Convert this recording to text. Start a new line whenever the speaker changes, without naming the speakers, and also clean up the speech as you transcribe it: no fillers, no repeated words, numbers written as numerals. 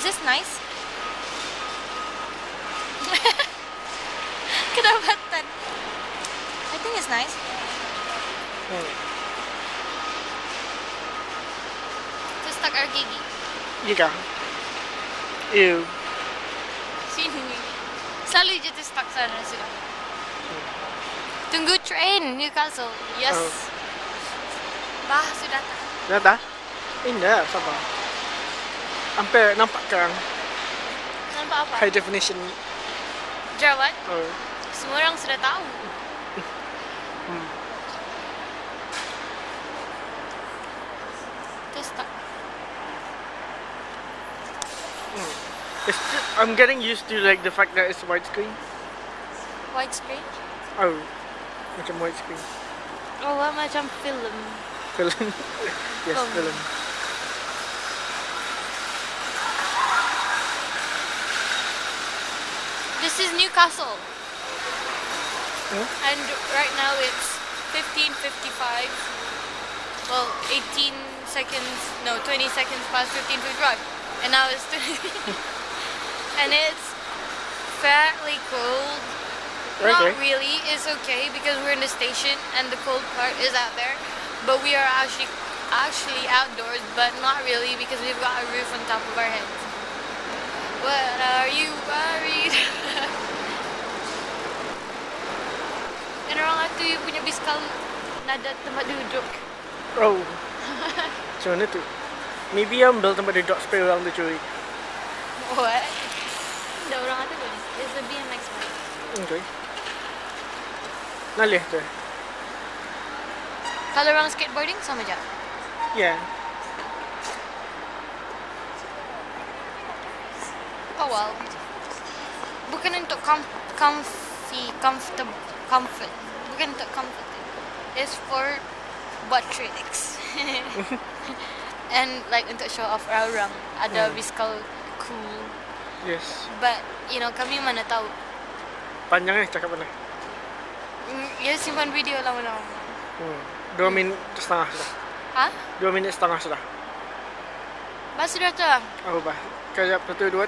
Is this nice? Kedapatan. I think it's nice. Terus stuck our gigi.
Iya kah? Ew.
Sini. Selalu je tu stuck sana sudah. Tunggu train Newcastle. Yes. Bah, sudah tak?
Dah tak? Indah, sabar. Hampir nampak kan?
Nampak apa?
High definition.
Jerawat?
Oh.
Semua orang sudah tahu. Terus tak?
I'm getting used to like the fact that it's widescreen.
Widescreen?
Oh, macam widescreen.
Oh, macam film.
Film. Yes, film.
This is Newcastle.
Hmm?
And right now it's 15:55. Well, 18 seconds, no, 20 seconds past 15:55. And now it's 20. And it's fairly cold.
Okay.
Not really, it's okay because we're in the station and the cold part is out there. But we are actually outdoors, but not really because we've got a roof on top of our heads. What are you worried? And orang tu you punya biskal nada tempat duduk.
Oh. Macam mana tu? Maybe ambil tempat duduk supaya orang tu curi.
What? Ada orang tu pun. It's a BMX bike.
Okay. Nalih tu.
Kalau orang skateboarding sama je.
Yeah.
Oh well. Bukan untuk comfort. Bukan untuk comfort. It's for butt tricks. And like untuk show off orang ada biskal cool.
Yes.
But you know kami mana tahu.
Panjang cakap mana?
Ya simpan video lama-lama.
2 minit setengah sudah.
Hah?
2 minit setengah sudah.
Bas sudah tu.
Apa bah? Kayak betul 2